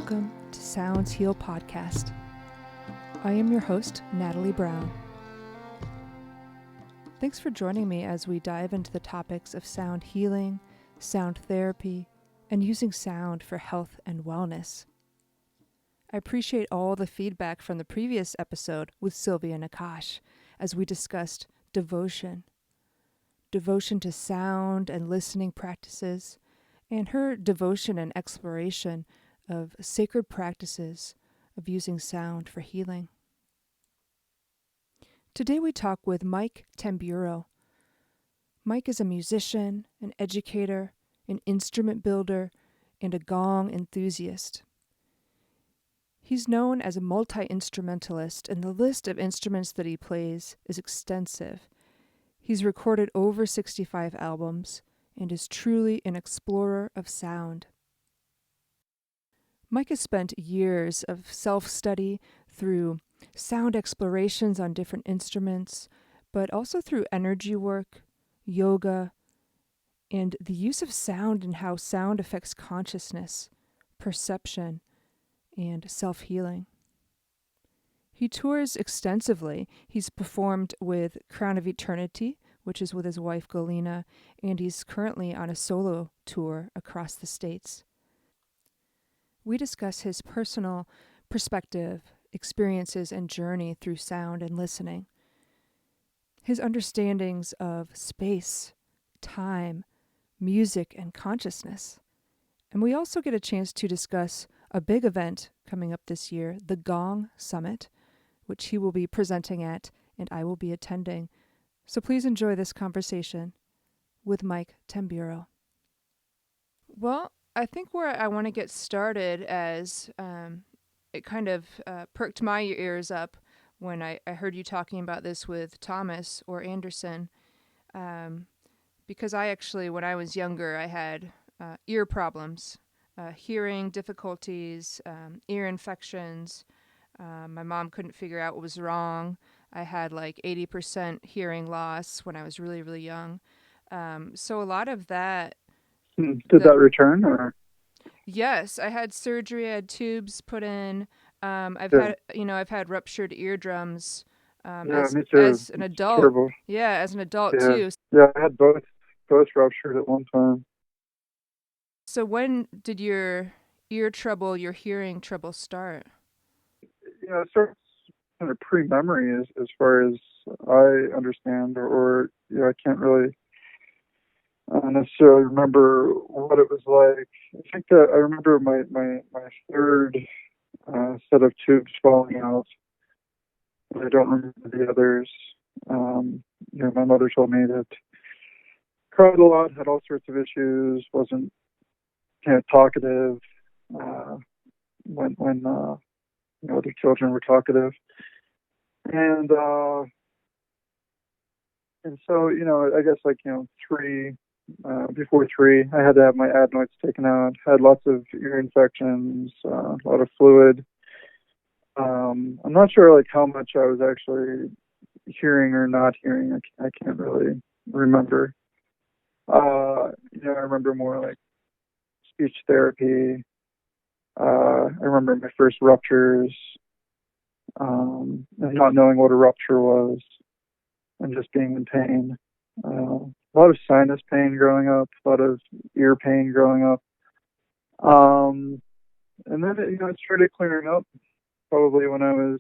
Welcome to Sounds Heal Podcast. I am your host, Natalie Brown. Thanks for joining me as we dive into the topics of sound healing, sound therapy, and using sound for health and wellness. I appreciate all the feedback from the previous episode with Sylvia Nakash as we discussed devotion to sound and listening practices, and her devotion and exploration of sacred practices of using sound for healing. Today we talk with Mike Tamburo. Mike is a musician, an educator, an instrument builder, and a gong enthusiast. He's known as a multi-instrumentalist, and the list of instruments that he plays is extensive. He's recorded over 65 albums and is truly an explorer of sound. Mike has spent years of self-study through sound explorations on different instruments, but also through energy work, yoga, and the use of sound and how sound affects consciousness, perception, and self-healing. He tours extensively. He's performed with Crown of Eternity, which is with his wife Galina, and he's currently on a solo tour across the states. We discuss his personal perspective, experiences, and journey through sound and listening, his understandings of space, time, music, and consciousness. And we also get a chance to discuss a big event coming up this year, the Gong Summit, which he will be presenting at and I will be attending. So please enjoy this conversation with Mike Tamburo. Well, I think where I want to get started as it kind of perked my ears up when I heard you talking about this with Thomas or Anderson, because I actually, when I was younger, I had ear problems, hearing difficulties, ear infections. My mom couldn't figure out what was wrong. I had like 80% hearing loss when I was really, really young. So a lot of that. Did that return, or? Yes, I had surgery. I had tubes put in. I've had ruptured eardrums. Me too. As an adult. Terrible. Yeah, as an adult too. Yeah, I had both ruptured at one time. So when did your hearing trouble start? It starts kind of pre-memory as far as I understand, or I can't really necessarily remember what it was like. I think that I remember my third set of tubes falling out. I don't remember the others. My mother told me that cried a lot, had all sorts of issues, wasn't talkative when other children were talkative, and so I guess before 3, I had to have my adenoids taken out. Had lots of ear infections, a lot of fluid. I'm not sure how much I was actually hearing or not hearing. I can't really remember. I remember more like speech therapy. I remember my first ruptures, and not knowing what a rupture was, and just being in pain. A lot of sinus pain growing up, a lot of ear pain growing up. And then it started clearing up probably when I was,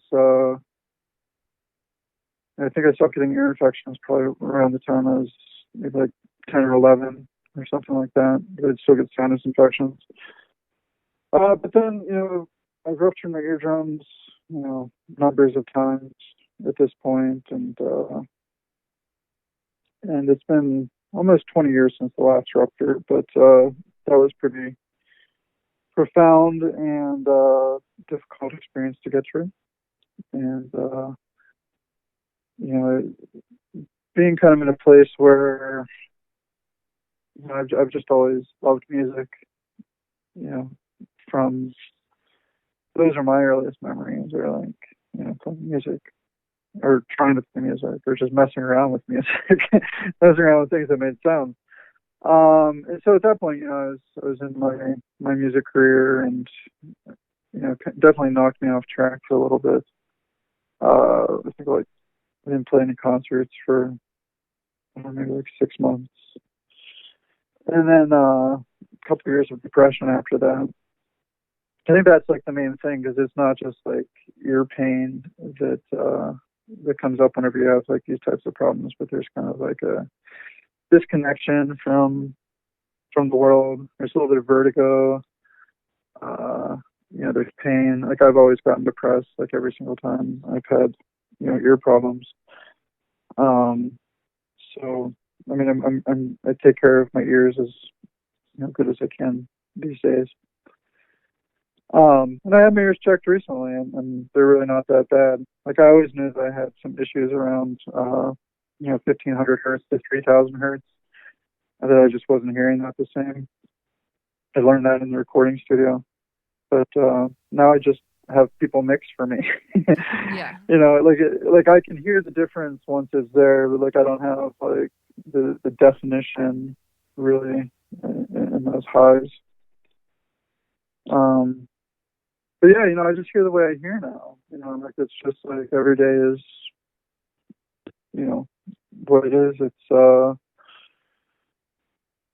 I think I stopped getting ear infections probably around the time I was maybe 10 or 11 or something like that. But I'd still get sinus infections. But then, I've ruptured my eardrums, numbers of times at this point, and it's been almost 20 years since the last rupture, but that was pretty profound and difficult experience to get through. And, being kind of in a place where, I've just always loved music, from, those are my earliest memories, are playing music, or trying to play music, or just messing around with music, messing around with things that made sound. And so at that point, I was in my music career, and definitely knocked me off track for a little bit. I think like I didn't play any concerts for maybe like 6 months, and then a couple of years of depression after that. I think that's like the main thing, because it's not just like ear pain that comes up whenever you have like these types of problems, but there's kind of like a disconnection from the world. There's a little bit of vertigo. There's pain. Like I've always gotten depressed like every single time I've had ear problems. So I mean, I take care of my ears as good as I can these days. And I had my ears checked recently, and they're really not that bad. Like I always knew that I had some issues around 1500 hertz to 3000 hertz, and that I just wasn't hearing that the same. I learned that in the recording studio, but now I just have people mix for me. Yeah. Like I can hear the difference once it's there, but like I don't have like the definition really in those highs. But yeah, I just hear the way I hear now. Like it's just like every day is, what it is. It's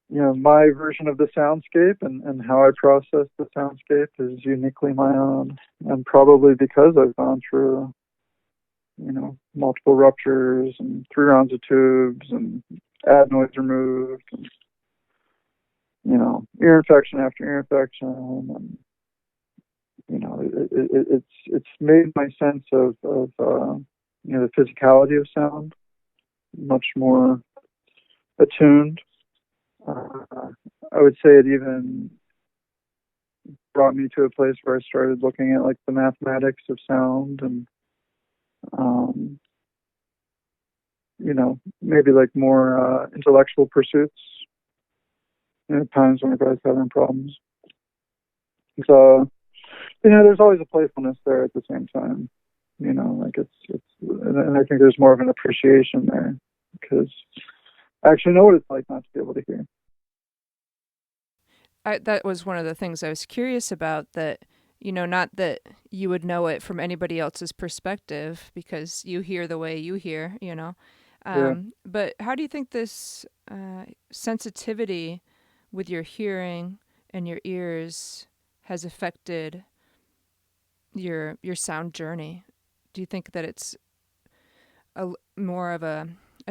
my version of the soundscape, and how I process the soundscape is uniquely my own. And probably because I've gone through, multiple ruptures and 3 rounds of tubes and adenoids removed, and, ear infection after ear infection, and it's made my sense of the physicality of sound much more attuned. I would say it even brought me to a place where I started looking at like the mathematics of sound, and maybe like more intellectual pursuits. At times when I was having problems. So there's always a playfulness there at the same time. Like it's, and I think there's more of an appreciation there, because I actually know what it's like not to be able to hear. That was one of the things I was curious about, that, not that you would know it from anybody else's perspective because you hear the way you hear, Yeah. But how do you think this sensitivity with your hearing and your ears has affected your sound journey? Do you think that it's more of a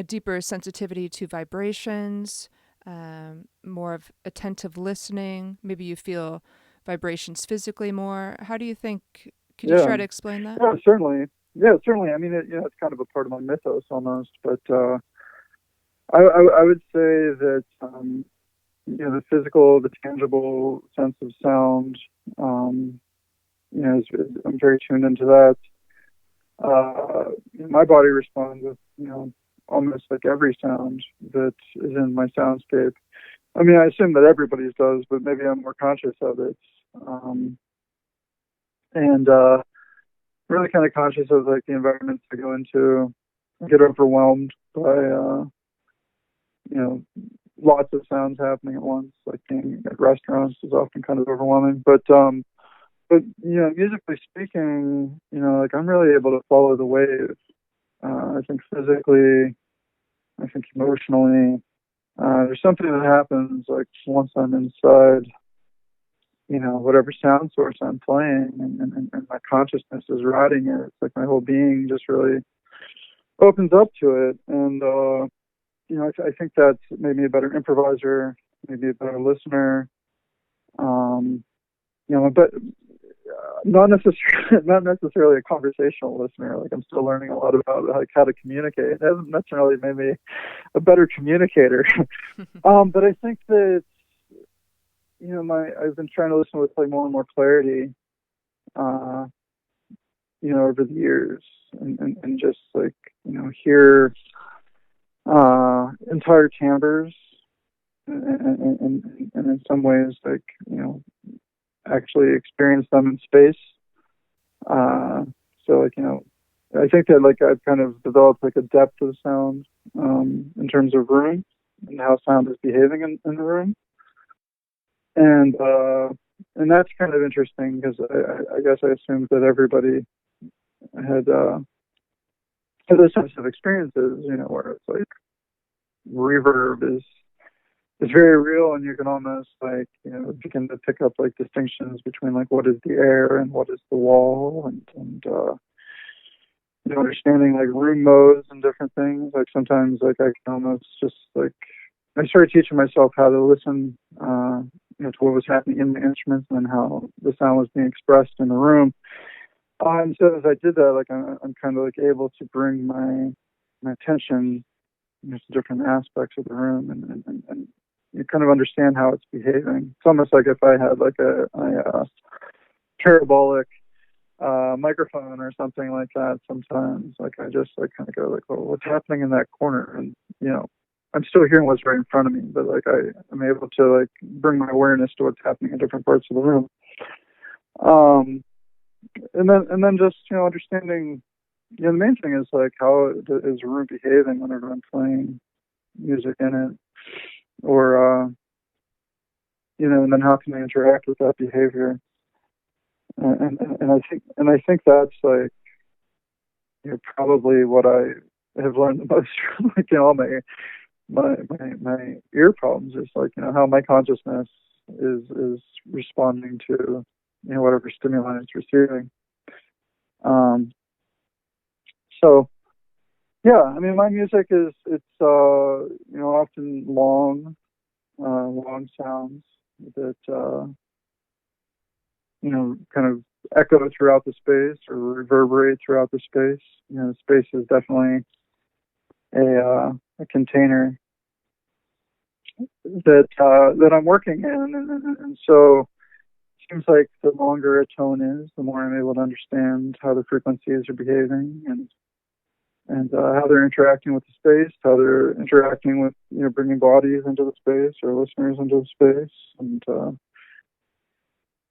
deeper sensitivity to vibrations, more of attentive listening? Maybe you feel vibrations physically more. How do you think? Could you try to explain that? Yeah, certainly. Yeah, certainly. I mean, it's kind of a part of my mythos almost, but I would say that the physical, the tangible sense of sound, I'm very tuned into that. My body responds with, almost like every sound that is in my soundscape. I mean, I assume that everybody's does, but maybe I'm more conscious of it. And really kind of conscious of like the environments I go into. I get overwhelmed by, lots of sounds happening at once. Like being at restaurants is often kind of overwhelming. But musically speaking, like I'm really able to follow the wave. I think physically, I think emotionally, there's something that happens like once I'm inside, whatever sound source I'm playing, and my consciousness is riding it. It's like my whole being just really opens up to it. And, I think that's made me a better improviser, maybe a better listener. But not necessarily a conversational listener. Like I'm still learning a lot about like how to communicate. It hasn't necessarily made me a better communicator. But I think that I've been trying to listen with like more and more clarity, over the years, and just like hear entire timbres, and in some ways like actually experience them in space. So like I think that like I've kind of developed like a depth of sound in terms of room and how sound is behaving in the room. And and that's kind of interesting because I guess I assumed that everybody had those types of experiences, where it's like reverb is very real, and you can almost like begin to pick up like distinctions between like what is the air and what is the wall, and understanding like room modes and different things. Like sometimes like I can almost just like I started teaching myself how to listen to what was happening in the instruments and how the sound was being expressed in the room. And so as I did that, like I'm kind of like able to bring my attention to different aspects of the room, and you kind of understand how it's behaving. It's almost like if I had like a parabolic microphone or something like that. Sometimes, like I just like kind of go like, "Well, what's happening in that corner?" And I'm still hearing what's right in front of me, but like I'm able to like bring my awareness to what's happening in different parts of the room. And then just understanding. The main thing is like how is the room behaving whenever I'm playing music in it, or and then how can I interact with that behavior? And I think that's like probably what I have learned the most from like all my ear problems is like how my consciousness is responding to whatever stimuli it's receiving. So yeah, I mean my music it's often long sounds that kind of echo throughout the space or reverberate throughout the space. The space is definitely a container that I'm working in, and so it seems like the longer a tone is, the more I'm able to understand how the frequencies are behaving and how they're interacting with the space, how they're interacting with bringing bodies into the space or listeners into the space,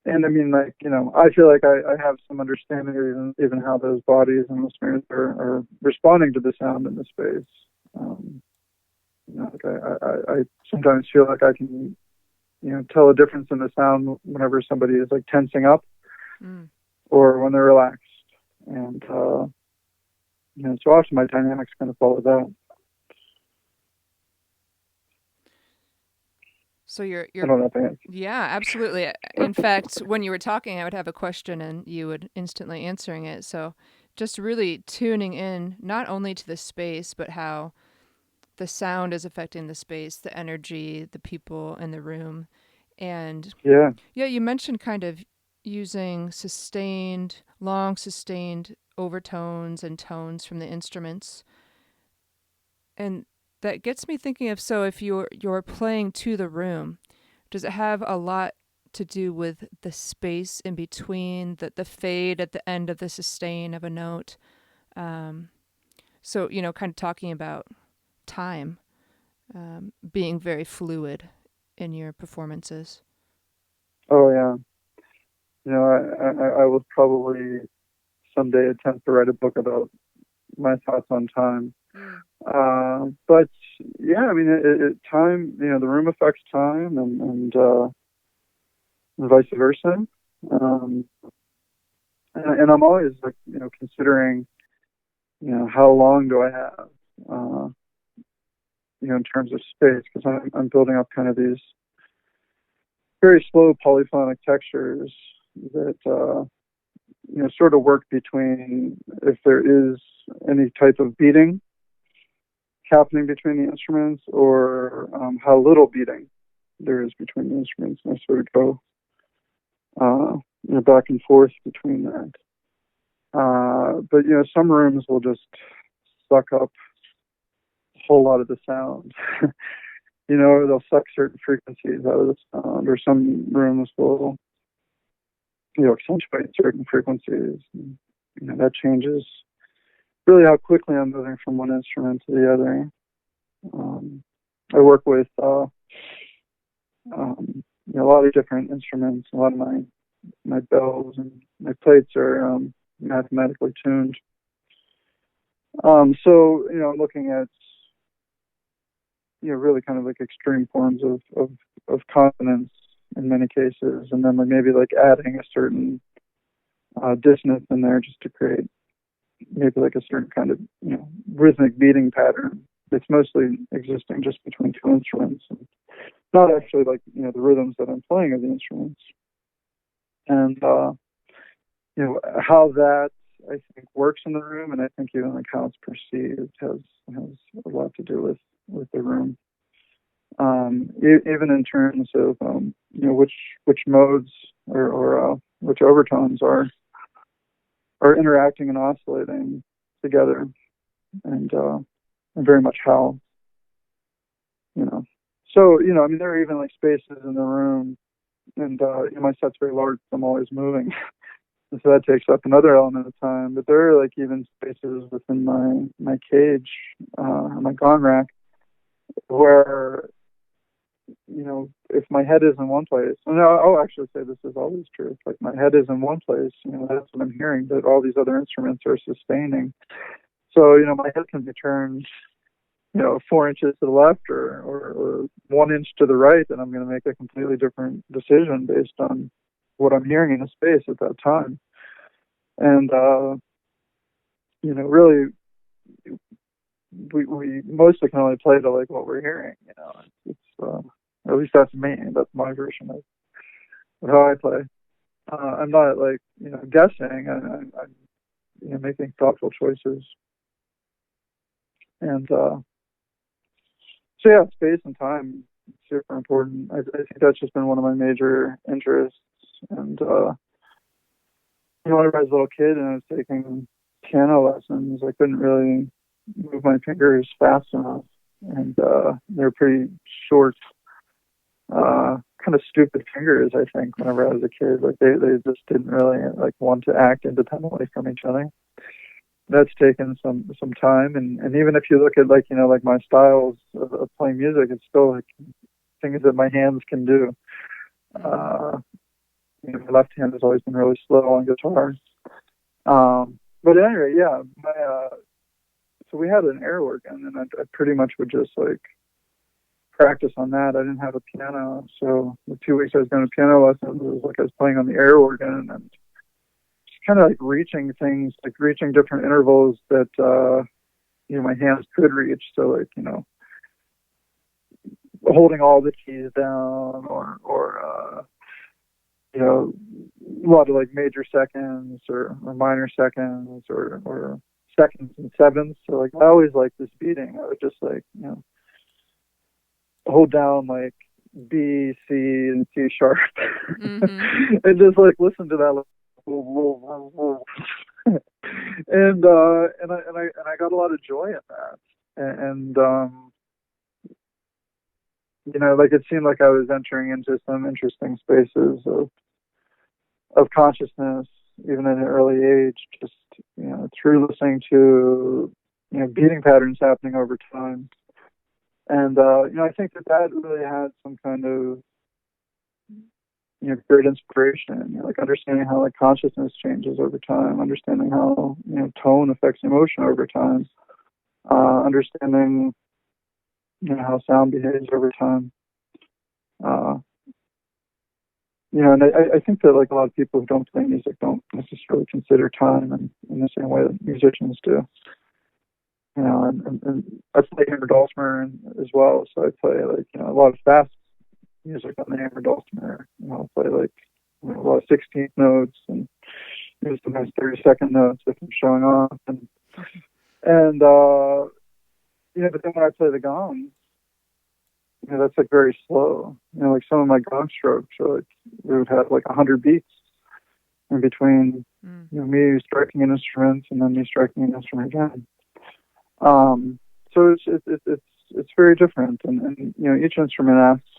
and I mean, like, I feel like I have some understanding of even how those bodies and listeners are responding to the sound in the space. Like I sometimes feel like I can, tell a difference in the sound whenever somebody is like tensing up or when they're relaxed. And, so often my dynamics kind of follow that. So you're I don't know if I answered. Yeah, absolutely. In fact, when you were talking, I would have a question and you would instantly answering it. So just really tuning in not only to the space, but how the sound is affecting the space, the energy, the people in the room. And yeah, you mentioned kind of using long sustained overtones and tones from the instruments. And that gets me thinking of, so if you're playing to the room, does it have a lot to do with the space in between, the fade at the end of the sustain of a note? So, kind of talking about time being very fluid in your performances. Oh yeah. I will probably someday attempt to write a book about my thoughts on time. But yeah, I mean, time, the room affects time and vice versa. And I'm always like, considering, how long do I have, in terms of space, because I'm building up kind of these very slow polyphonic textures that, sort of work between if there is any type of beating happening between the instruments or how little beating there is between the instruments. And I sort of go back and forth between that. But some rooms will just suck up a whole lot of the sound. They'll suck certain frequencies out of the sound, or some rooms will accentuate certain frequencies. And, that changes really how quickly I'm moving from one instrument to the other. I work with a lot of different instruments. A lot of my bells and my plates are mathematically tuned. So I'm looking at really kind of like extreme forms of consonance in many cases, and then maybe like adding a certain dissonance in there just to create maybe like a certain kind of rhythmic beating pattern that's mostly existing just between two instruments, and not actually like the rhythms that I'm playing of the instruments. And how that I think works in the room, and I think even like how it's perceived has a lot to do with the room. Even in terms of which modes or which overtones are interacting and oscillating together, and very much how So I mean, there are even like spaces in the room, and my set's very large, so I'm always moving. And so that takes up another element of time. But there are like even spaces within my cage, my gong rack, where if my head is in one place, and I'll actually say this is always true. If like my head is in one place, that's what I'm hearing. But all these other instruments are sustaining. So my head can be turned 4 inches to the left or 1 inch to the right, and I'm going to make a completely different decision based on what I'm hearing in the space at that time. And really, we mostly can only play to like what we're hearing. It's at least that's me. That's my version of how I play. I'm not like guessing. I'm making thoughtful choices. And so yeah, space and time is super important. I think that's just been one of my major interests. And when I was a little kid and I was taking piano lessons, I couldn't really move my fingers fast enough, and they're pretty short, kind of stupid fingers. I think whenever I was a kid, like they just didn't really like want to act independently from each other. That's taken some time, and even if you look at like like my styles of playing music, it's still like things that my hands can do. My left hand has always been really slow on guitar. But anyway, yeah, so we had an air organ, and I pretty much would just like practice on that. I didn't have a piano, so the 2 weeks I was going to piano lessons, it was like I was playing on the air organ and just kind of like reaching things, like reaching different intervals that my hands could reach. So like holding all the keys down, or a lot of like major seconds or minor seconds or seconds and sevenths. So like I always like this beating. I would just like hold down like B, C, and C sharp, and just like listen to that. And I got a lot of joy in that, and like it seemed like I was entering into some interesting spaces of consciousness, even at an early age, just through listening to beating patterns happening over time. And I think that really had some kind of great inspiration, like understanding how like consciousness changes over time, understanding how tone affects emotion over time, understanding how sound behaves over time. And I think that like a lot of people who don't play music don't necessarily consider time in the same way that musicians do. And I play hammer dulcimer as well, so I play like a lot of fast music on the hammer dulcimer. I'll play like a lot of 16th notes and sometimes 30-second notes if I'm showing off, and but then when I play the gongs, that's like very slow. Like some of my gong strokes are like we would have like 100 beats in between me striking an instrument and then me striking an instrument again. So it's very different, and each instrument asks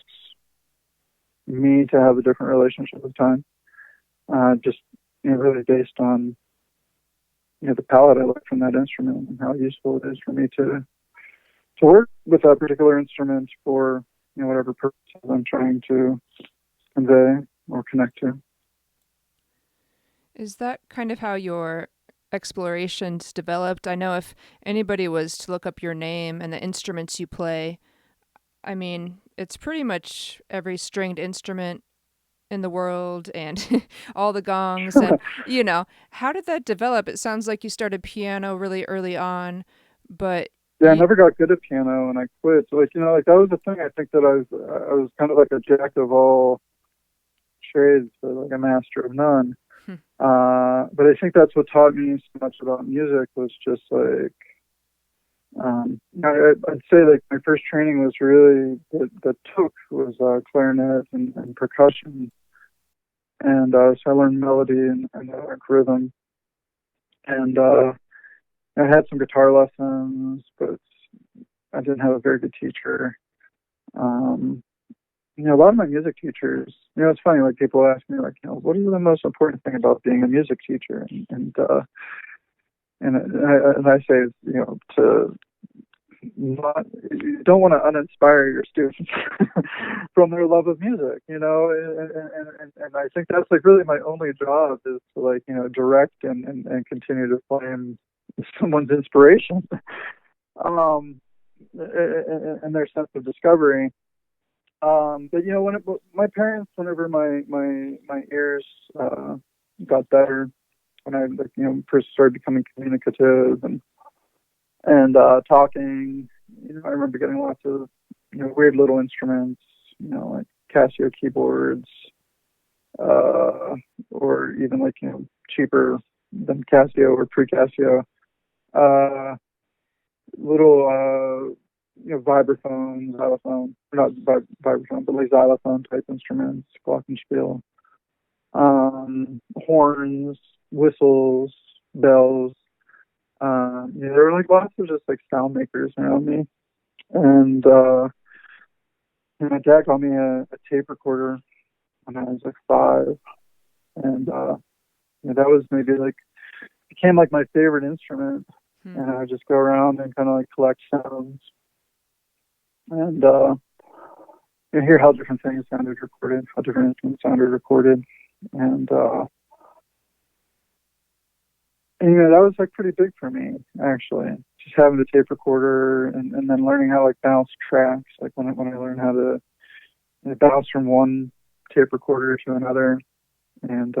me to have a different relationship with time, just really based on the palette I look from that instrument and how useful it is for me to work with that particular instrument for whatever purposes I'm trying to convey or connect to. Is that kind of how your explorations developed? I know if anybody was to look up your name and the instruments you play, I mean, it's pretty much every stringed instrument in the world and all the gongs and how did that develop? It sounds like you started piano really early on, but Yeah, I never got good at piano, and I quit. So, like, like that was the thing. I think that I was kind of like a jack of all trades, but like a master of none. But I think that's what taught me so much about music was just like, I'd say like my first training was really that took was clarinet and percussion, and so I learned melody and rhythm, and I had some guitar lessons, but I didn't have a very good teacher. A lot of my music teachers, it's funny, like people ask me, like, what is the most important thing about being a music teacher? And I say, to not, you don't want to uninspire your students from their love of music, and I think that's like really my only job is to like, direct and continue to flame someone's inspiration, and their sense of discovery. But my parents, whenever my ears got better, when I first started becoming communicative and talking, I remember getting lots of weird little instruments, like Casio keyboards, or even like cheaper than Casio or pre-Casio, little vibraphone, xylophone, not vibraphone, but like xylophone type instruments, glockenspiel, horns, whistles, bells. There were like lots of just like sound makers around me, and my dad got me a tape recorder when I was like 5, and that was maybe like became like my favorite instrument, and I would just go around and kind of like collect sounds and hear how different things sounded recorded, how different instruments sounded recorded, and that was like pretty big for me actually. Just having the tape recorder and then learning how to like bounce tracks, like when I learned how to bounce from one tape recorder to another, and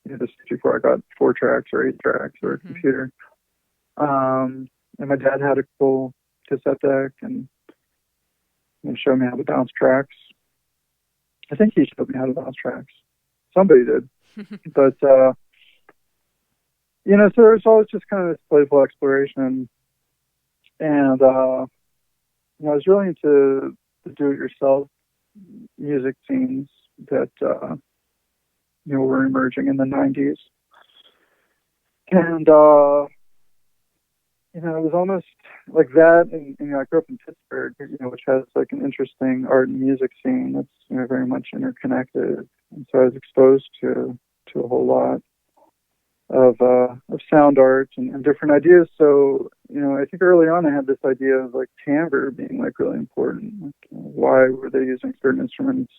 this before I got 4 tracks or 8 tracks or a computer. And my dad had a cool cassette deck and showed me how to bounce tracks. I think he showed me how to bounce tracks. Somebody did. But, so there's always just kind of this playful exploration. And, I was really into the do-it-yourself music scenes that, were emerging in the 90s. And, it was almost like that, and I grew up in Pittsburgh, which has like an interesting art and music scene that's very much interconnected, and so I was exposed to a whole lot of sound art and different ideas. So I think early on I had this idea of like timbre being like really important. Like, why were they using certain instruments,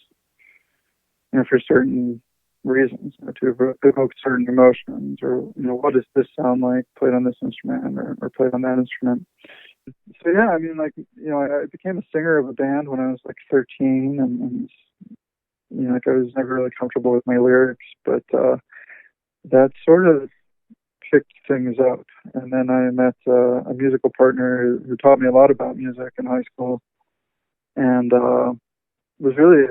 for certain reasons, to evoke certain emotions, or what does this sound like played on this instrument or played on that instrument. So yeah, I mean, like, I became a singer of a band when I was like 13, and like I was never really comfortable with my lyrics, but that sort of picked things up. And then I met a musical partner who taught me a lot about music in high school, and was really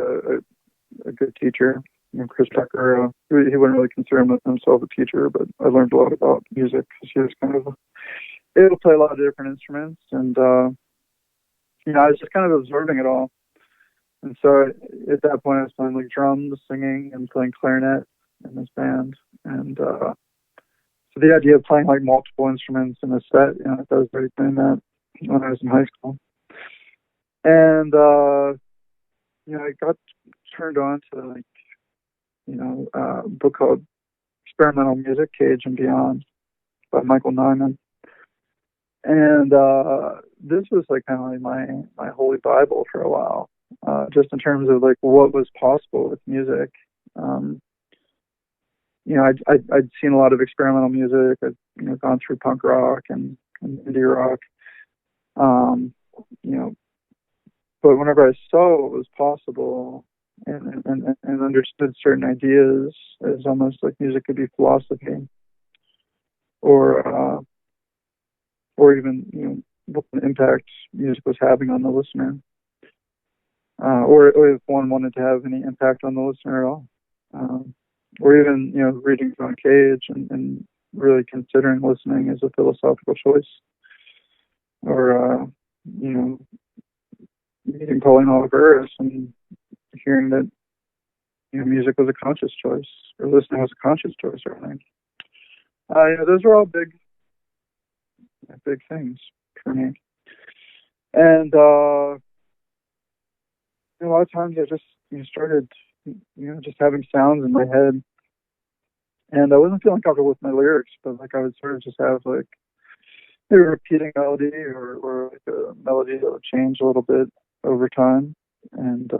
a good teacher. Chris Tucker, he wouldn't really consider himself a teacher, but I learned a lot about music because he was kind of able to play a lot of different instruments, and I was just kind of absorbing it all. And so at that point, I was playing like drums, singing, and playing clarinet in this band. And so the idea of playing like multiple instruments in a set, I was already doing that when I was in high school. And I got turned on to like a book called Experimental Music, Cage and Beyond by Michael Nyman. And this was like kind of like my holy Bible for a while, just in terms of like what was possible with music. I'd seen a lot of experimental music. I'd gone through punk rock and indie rock. But whenever I saw what was possible and understood certain ideas as almost like music could be philosophy, or even what an impact music was having on the listener, or if one wanted to have any impact on the listener at all, or even reading John Cage and really considering listening as a philosophical choice, or meeting Pauline Oliveris and hearing that music was a conscious choice, or listening was a conscious choice, or anything. Those are all big things for me. And a lot of times I just started just having sounds in my head, and I wasn't feeling comfortable with my lyrics, but like I would sort of just have like maybe a repeating melody, or like a melody that would change a little bit over time, and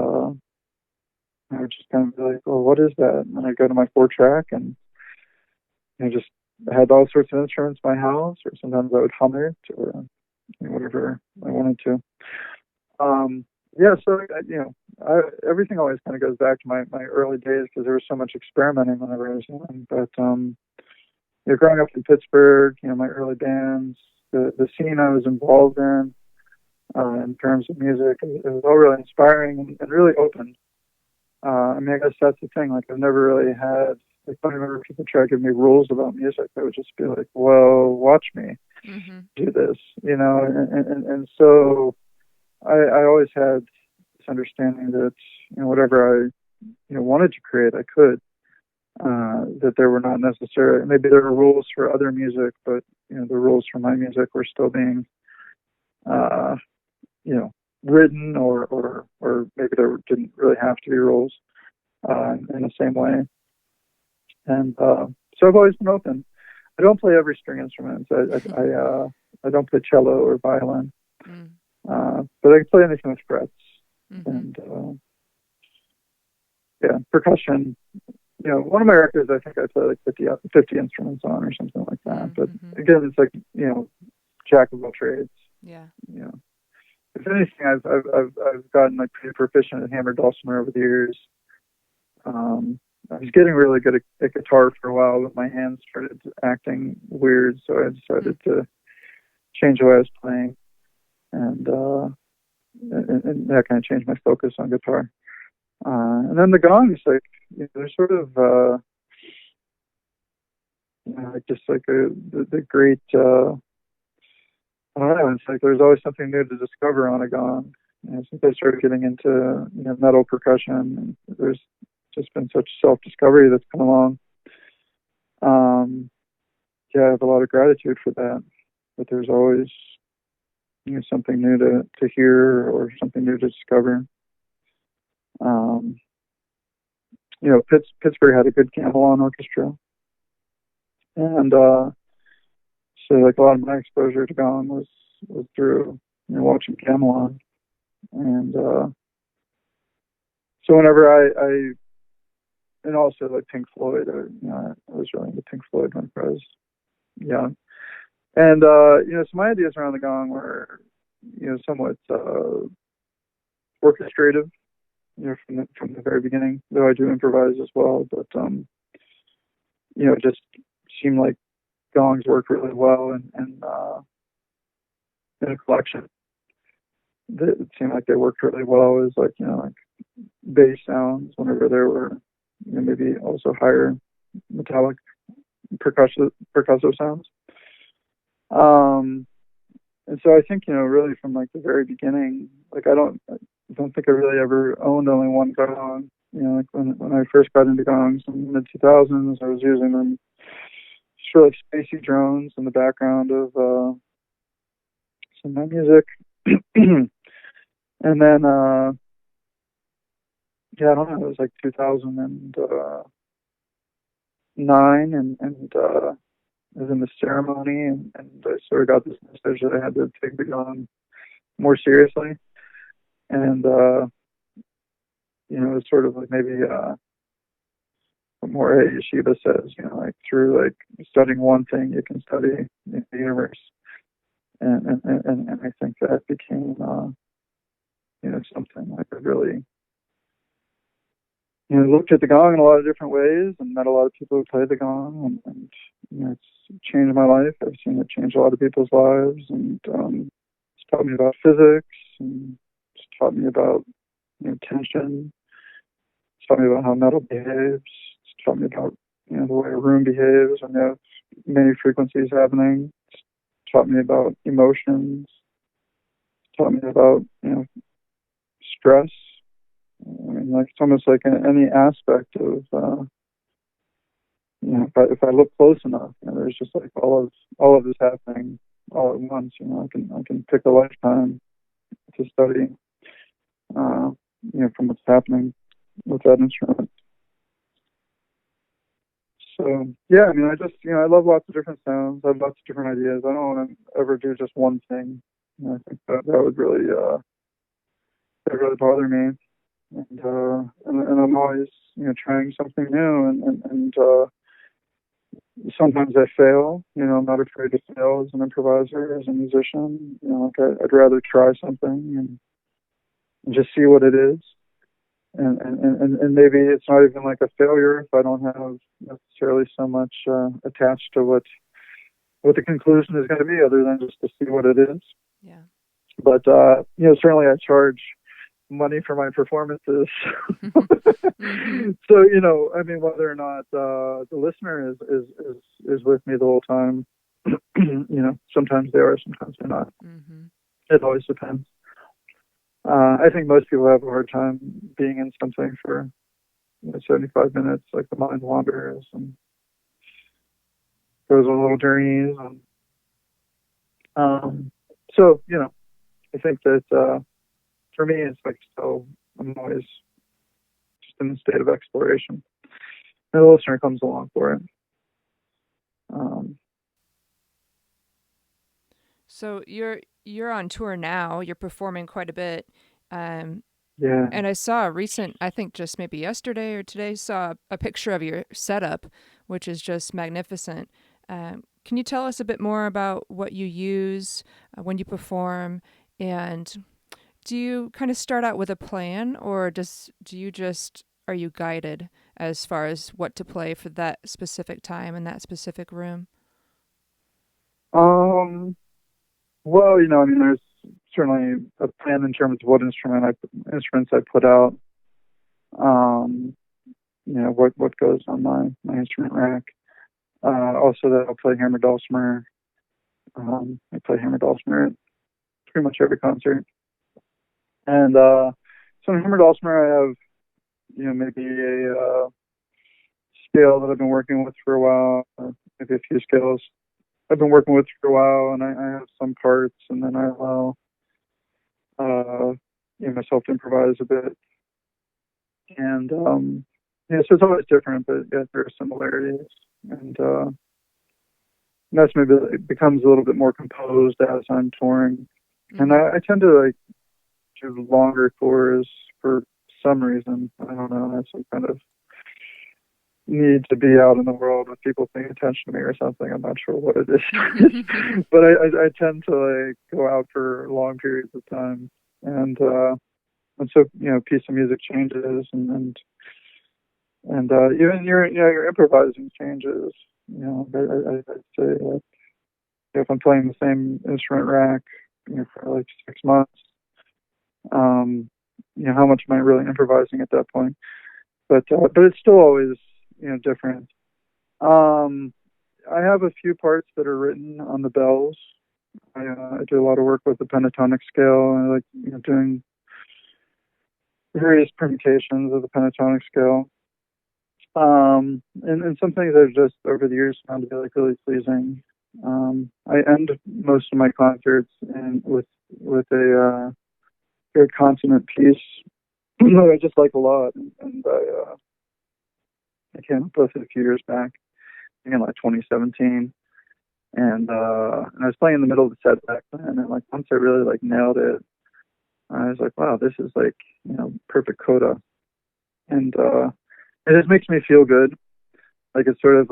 I would just kind of be like, "Oh, what is that?" And I'd go to my 4-track, and just I had all sorts of instruments in my house, or sometimes I would hum it, or whatever I wanted to. So everything always kind of goes back to my early days, because there was so much experimenting whenever I was young. But growing up in Pittsburgh, my early bands, the scene I was involved in terms of music, it was all really inspiring and really open. I guess that's the thing. Like, I've never really had. Like, I remember people try to give me rules about music. I would just be like, "Well, watch me do this," and so I always had this understanding that whatever I wanted to create, I could. That there were not necessarily, maybe there were rules for other music, but the rules for my music were still being written, or maybe there didn't really have to be rules in the same way. And so I've always been open. I don't play every string instrument. I don't play cello or violin, but I can play anything with frets. And percussion. One of my records, I think I play like 50 instruments on, or something like that. But again, it's like jack of all trades. Yeah. If anything, I've gotten like pretty proficient at hammer dulcimer over the years. I was getting really good at guitar for a while, but my hands started acting weird, so I decided to change the way I was playing, and that kind of changed my focus on guitar. And then the gongs, like they're sort of just like the great. I don't know. It's like there's always something new to discover on a gong. Since I started getting into metal percussion, there's just been such self-discovery that's come along. I have a lot of gratitude for that. But there's always something new to hear, or something new to discover. Pittsburgh had a good gamelan orchestra, and so like a lot of my exposure to gong was through watching gamelan, and so whenever I and also like Pink Floyd, I was really into Pink Floyd when I was young, and so my ideas around the gong were somewhat orchestrative, from the very beginning, though I do improvise as well. But it just seemed like gongs work really well in a collection. It seemed like they worked really well as like bass sounds, whenever there were maybe also higher metallic percussive sounds. And so I think really from like the very beginning, like I don't think I really ever owned only one gong. Like when I first got into gongs in the mid 2000s, I was using them just for like spacey drones in the background of some of my music. And then I don't know, it was like 2009, and I was in the ceremony, and I sort of got this message that I had to take the gong more seriously. And it was sort of like maybe what Morihei Yeshiva says, like through like studying one thing, you can study the universe. And I think that became something like I really looked at the gong in a lot of different ways and met a lot of people who play the gong, and it's changed my life. I've seen it change a lot of people's lives, and it's taught me about physics, and it's taught me about tension. It's taught me about how metal behaves. It's taught me about the way a room behaves when you have many frequencies happening. It's taught me about emotions. It's taught me about stress. I mean, like, it's almost like in any aspect of if I look close enough, there's just like all of this happening all at once. I can pick a lifetime to study from what's happening with that instrument. So yeah, I mean, I just I love lots of different sounds. I have lots of different ideas. I don't want to ever do just one thing. I think that would really bother me. And I'm always trying something new, and sometimes I fail. I'm not afraid to fail as an improviser, as a musician. I'd rather try something and just see what it is. And maybe it's not even like a failure if I don't have necessarily so much attached to what the conclusion is going to be, other than just to see what it is. Yeah. But certainly I charge money for my performances. Mm-hmm. So I mean, whether or not the listener is with me the whole time, sometimes they are, sometimes they're not. Mm-hmm. It always depends. I think most people have a hard time being in something for 75 minutes. Like, the mind wanders and goes on little journeys. And so I think that for me, it's like, still, I'm always just in a state of exploration. And the listener comes along for it. So you're on tour now. You're performing quite a bit. Yeah. And I saw a recent, I think just maybe yesterday or today, saw a picture of your setup, which is just magnificent. Can you tell us a bit more about what you use when you perform? And do you kind of start out with a plan, or are you guided as far as what to play for that specific time in that specific room? Well, I mean, there's certainly a plan in terms of what instruments I put out. What goes on my instrument rack. Also, that I'll play hammer dulcimer. I play hammer dulcimer at pretty much every concert. And so in hammer dulcimer, I have maybe a scale that I've been working with for a while, or maybe a few scales I've been working with for a while, and I have some parts, and then I allow myself to improvise a bit. And so it's always different, but yeah, there are similarities, and that's maybe, it becomes a little bit more composed as I'm touring. Mm-hmm. And I tend to do longer tours for some reason. I don't know. I have some kind of need to be out in the world with people paying attention to me or something. I'm not sure what it is. But I tend to go out for long periods of time, and so piece of music changes, and even your improvising changes. I'd say if I'm playing the same instrument rack for 6 months, how much am I really improvising at that point? But it's still always different. I have a few parts that are written on the bells. I do a lot of work with the pentatonic scale. I like doing various permutations of the pentatonic scale. And some things I've just over the years found to be really pleasing. I end most of my concerts with a very consonant piece that I just like a lot, and I came up with it a few years back, I think in 2017, and I was playing in the middle of the set back then, and once I really nailed it, I was like, wow, this is perfect coda, and it just makes me feel good. It sort of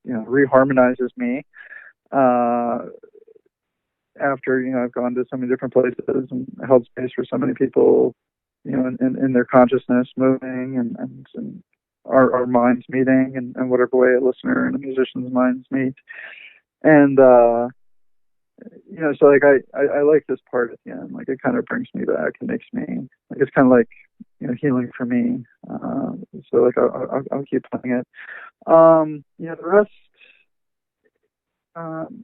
reharmonizes me after I've gone to so many different places and held space for so many people in their consciousness moving, and our minds meeting, and whatever way a listener and a musician's minds meet. And so like I like this part at the end. Like, it kind of brings me back. It makes me like, it's kind of like healing for me. So like I'll keep playing it. The rest,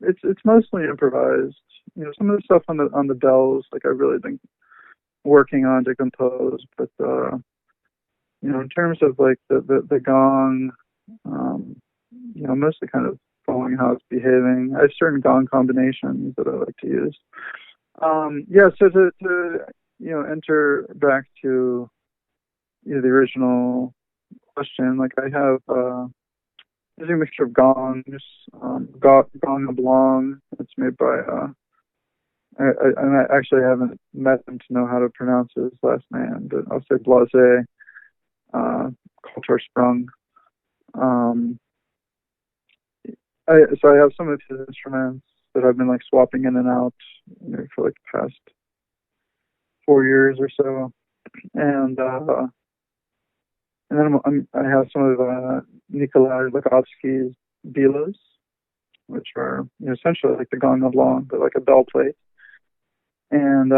it's mostly improvised. Some of the stuff on the bells, like, I've really been working on to compose, but in terms of like the gong, mostly kind of following how it's behaving. I have certain gong combinations that I like to use. So to enter back to the original question, like, I have using a mixture of gongs, gong oblong. It's made by I actually haven't met him to know how to pronounce his last name, but I'll say Blase, Culture Sprung. So I have some of his instruments that I've been like swapping in and out for like the past 4 years or so, and then I have some of Nikolai Likovsky's bilas, which are essentially like the gong oblong, but like a bell plate. And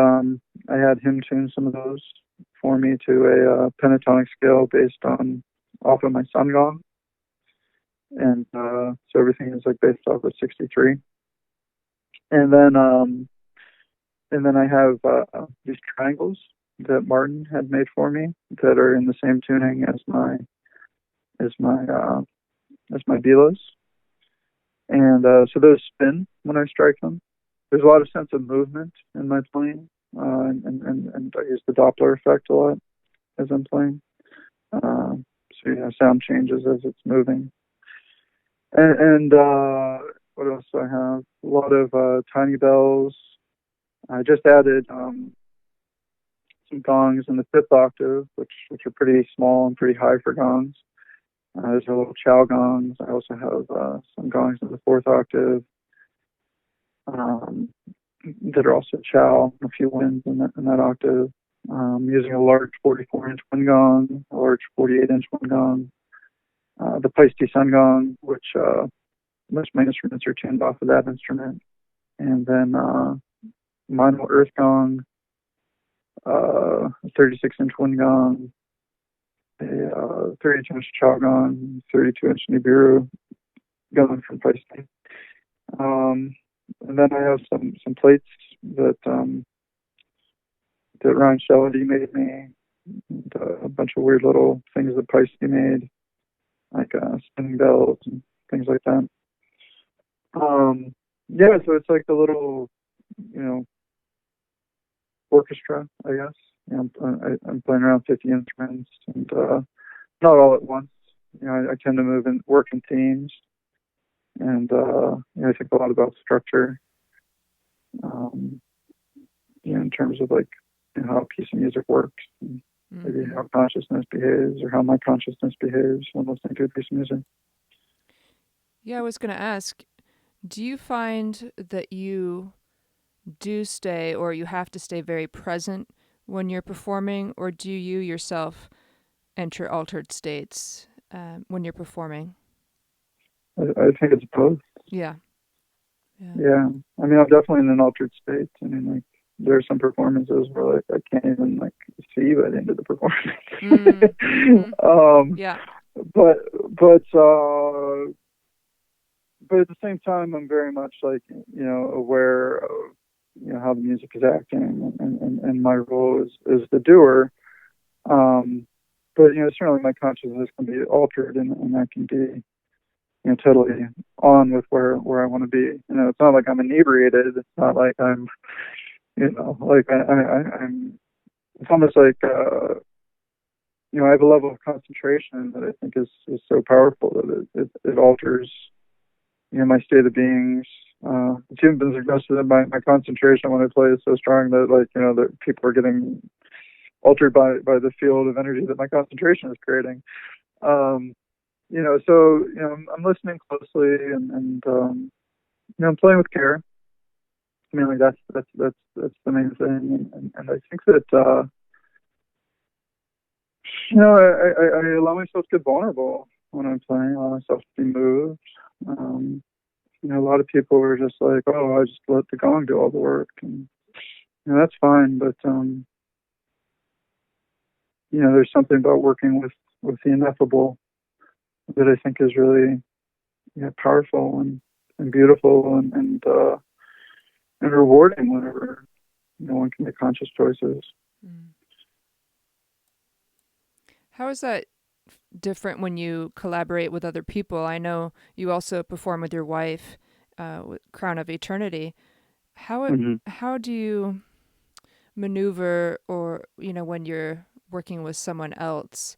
I had him tune some of those for me to a pentatonic scale based off of my sun gong. And so everything is like based off of 63. And then I have these triangles that Martin had made for me that are in the same tuning as my bilas. And so those spin when I strike them. There's a lot of sense of movement in my playing, and I use the Doppler effect a lot as I'm playing. So sound changes as it's moving. And what else do I have? A lot of tiny bells. I just added some gongs in the 5th octave, which are pretty small and pretty high for gongs. There's a little chow gongs. I also have some gongs in the 4th octave that are also chow, a few winds in that octave. Using a large 44-inch wind gong, a large 48-inch wind gong. The Paiste Sun Gong, which most of my instruments are tuned off of that instrument. And then Mono Earth Gong, a 36-inch wind gong, a 32-inch chow gong, 32-inch Nibiru gong from Paiste. And then I have some plates that Ryan Shelley made me, and a bunch of weird little things that Paiste made, like spinning bells and things like that. So it's like a little, orchestra, I guess. I'm playing around 50 instruments, and not all at once. I tend to work in themes, and I think a lot about structure. In terms of like how a piece of music works, and maybe how consciousness behaves, or how my consciousness behaves when listening to a piece of music. Yeah, I was going to ask, do you find that you do stay, or you have to stay very present when you're performing, or do you yourself enter altered states when you're performing? I think it's both. Yeah. Yeah. I mean, I'm definitely in an altered state. I mean, like, there are some performances where like I can't even like see by the end of the performance. Yeah. But at the same time, I'm very much like aware of how the music is acting, and my role is the doer. But certainly my consciousness can be altered, and I can be totally on with where I want to be. It's not like I'm inebriated. It's not like I'm like I'm. It's almost like I have a level of concentration that I think is so powerful that it alters my state of beings. It's even been suggested that my concentration when I play is so strong that that people are getting altered by the field of energy that my concentration is creating. So I'm listening closely, and I'm playing with care. I mean, like that's the main thing, and I think that I allow myself to get vulnerable when I'm playing. I allow myself to be moved. Um, a lot of people are just like, oh, I just let the gong do all the work, and that's fine. But there's something about working with the ineffable that I think is really powerful and beautiful and rewarding whenever one can make conscious choices. Mm. How is that different when you collaborate with other people? I know you also perform with your wife, with Crown of Eternity. How do you maneuver, or when you're working with someone else,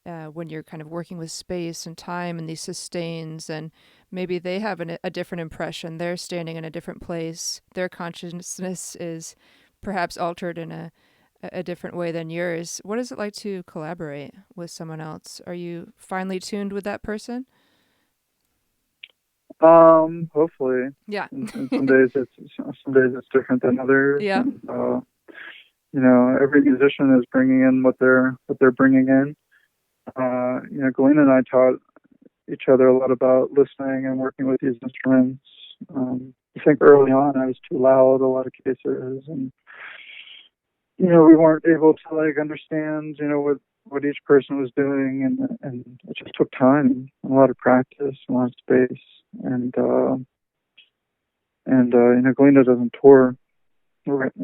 when you're kind of working with space and time and these sustains, and maybe they have a different impression, they're standing in a different place, their consciousness is perhaps altered in a different way than yours. What is it like to collaborate with someone else? Are you finely tuned with that person? Hopefully. Yeah. And some days it's different than others. Yeah. And, every musician is bringing in what they're bringing in. Galena and I taught each other a lot about listening and working with these instruments. I think early on I was too loud a lot of cases, and we weren't able to understand what each person was doing, and it just took time, a lot of practice, a lot of space, and Galena doesn't tour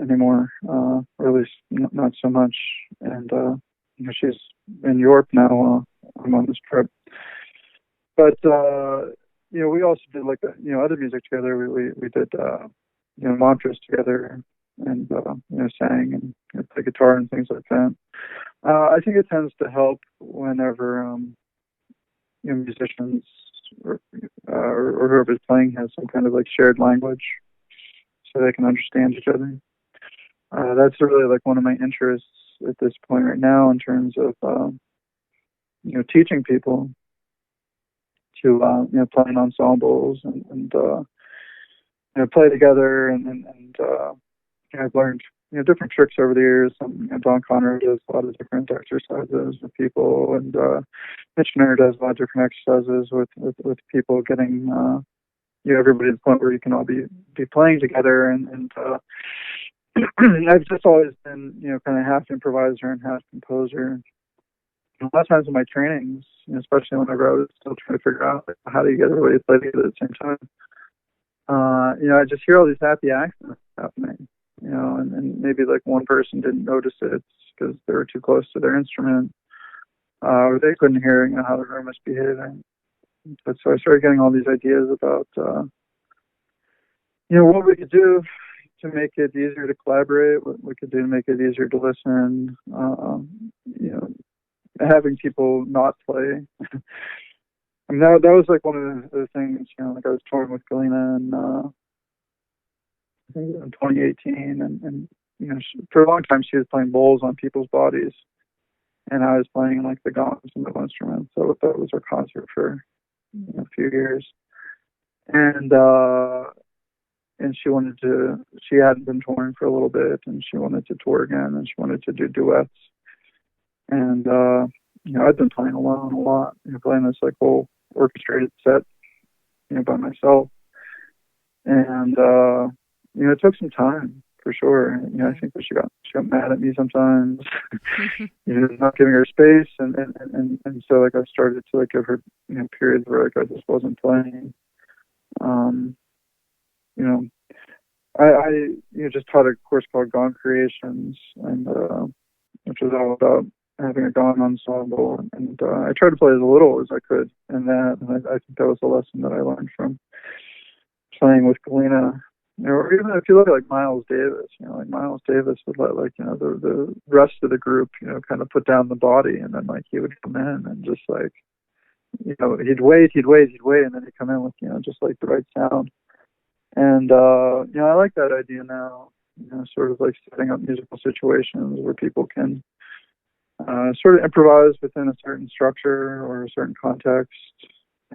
anymore, or at least not so much, and she's in Europe now. I'm on this trip, but we also did other music together. We did mantras together, and sang and play guitar and things like that. I think it tends to help whenever musicians or whoever's playing has some kind of shared language, so they can understand each other. That's really one of my interests at this point right now, in terms of teaching people to play in ensembles and play together, and I've learned different tricks over the years. Don Conner does a lot of different exercises with people, and Mitch does a lot of different exercises with people, getting everybody to the point where you can all be playing together, and I've just always been kind of half improviser and half composer. A lot of times in my trainings, especially whenever I was still trying to figure out how do you get everybody to play together at the same time, I just hear all these happy accidents happening, and maybe one person didn't notice it because they were too close to their instrument, or they couldn't hear how the room was behaving. But so I started getting all these ideas about what we could do to make it easier to collaborate, what we could do to make it easier to listen, having people not play. I mean, that was one of the things, I was touring with Galena in, I think in 2018, and for a long time she was playing bowls on people's bodies, and I was playing the gongs and the instruments. So that was our concert for a few years, and she hadn't been touring for a little bit, and she wanted to tour again, and she wanted to do duets, and I'd been playing alone a lot, playing this whole orchestrated set, by myself, and it took some time for sure. I think that she got mad at me sometimes, not giving her space, and so I started to give her periods where I just wasn't playing. I just taught a course called Gong Creations, and which was all about having a gong ensemble, and I tried to play as little as I could in that, and I think that was a lesson that I learned from playing with Galena. Or even if you look at Miles Davis, Miles Davis would let the rest of the group kind of put down the body, and then he would come in and just he'd wait, and then he'd come in with just the right sound. And I like that idea now, sort of setting up musical situations where people can sort of improvise within a certain structure or a certain context,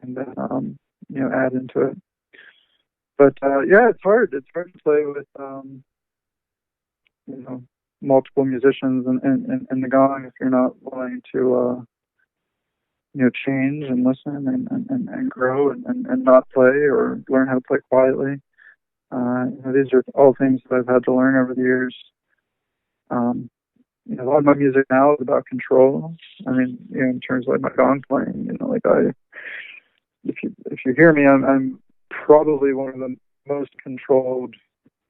and then add into it. But it's hard. It's hard to play with multiple musicians in the gong if you're not willing to change and listen and grow and not play or learn how to play quietly. These are all things that I've had to learn over the years. A lot of my music now is about control. I mean, in terms of like my gong playing, if you hear me, I'm probably one of the most controlled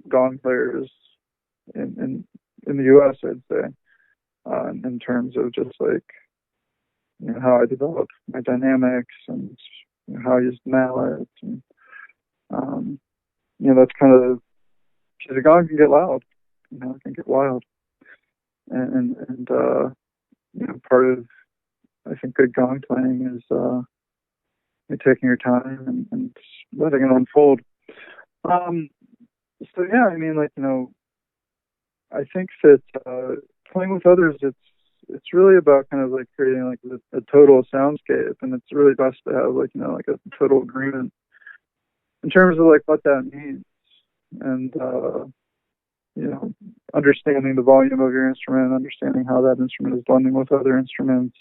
gong players in the U.S. I'd say, in terms of just like how I develop my dynamics and how I use the mallet, and that's kind of, because the gong can get loud, it can get wild, and part of, I think, good gong playing is taking your time and letting it unfold. So yeah, I mean, I think that playing with others, it's really about kind of like creating like a total soundscape, and it's really best to have like a total agreement in terms of like what that means, and understanding the volume of your instrument, understanding how that instrument is blending with other instruments.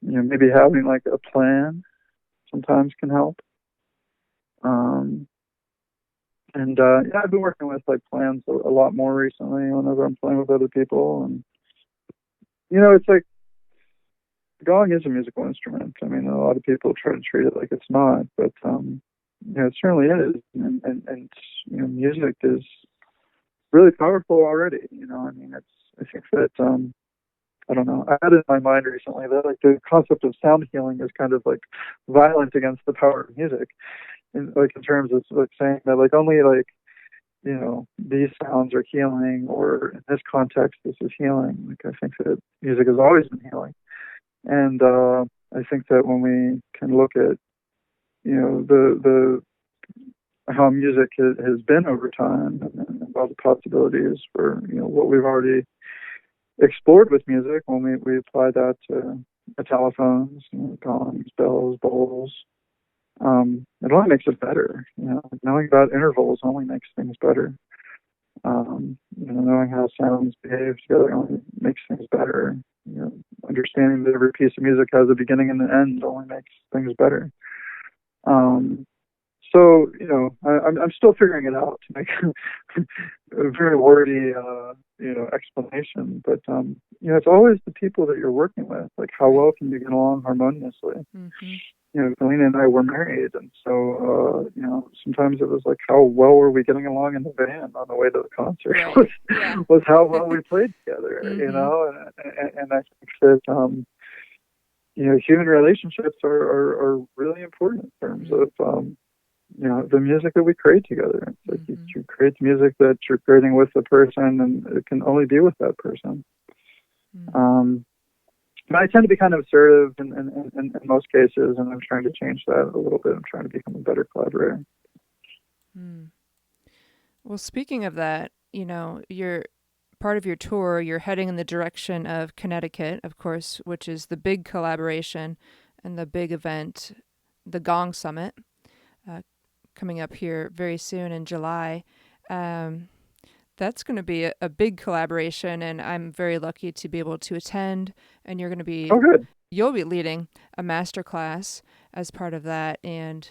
Maybe having like a plan sometimes can help. I've been working with like plans a lot more recently whenever I'm playing with other people, and it's like gong is a musical instrument. I mean, a lot of people try to treat it like it's not, but it certainly is, and music is really powerful already. I think that I don't know. I had it in my mind recently that like the concept of sound healing is kind of like violent against the power of music, in terms of like saying that like only like these sounds are healing, or in this context this is healing. Like I think that music has always been healing, and I think that when we can look at the how music has been over time, and all the possibilities for what we've already explored with music, when we apply that to metallophones, gongs, bells, bowls, it only makes it better. Knowing about intervals only makes things better. Knowing how sounds behave together only makes things better. Understanding that every piece of music has a beginning and an end only makes things better. So I'm still figuring it out to make a very wordy explanation, but it's always the people that you're working with. Like, how well can you get along harmoniously? Mm-hmm. Galina and I were married, and so sometimes it was like, how well were we getting along in the van on the way to the concert? Right. was how well we played together. Mm-hmm. And I think that human relationships are really important in terms of the music that we create together. It's like you create the music that you're creating with the person, and it can only be with that person. But I tend to be kind of assertive in most cases, and I'm trying to change that a little bit. I'm trying to become a better collaborator. Well, speaking of that, you're part of your tour, you're heading in the direction of Connecticut, of course, which is the big collaboration and the big event, the Gong Summit, coming up here very soon in July. That's going to be a big collaboration, and I'm very lucky to be able to attend. And you're going to be, you'll be leading a master class as part of that. And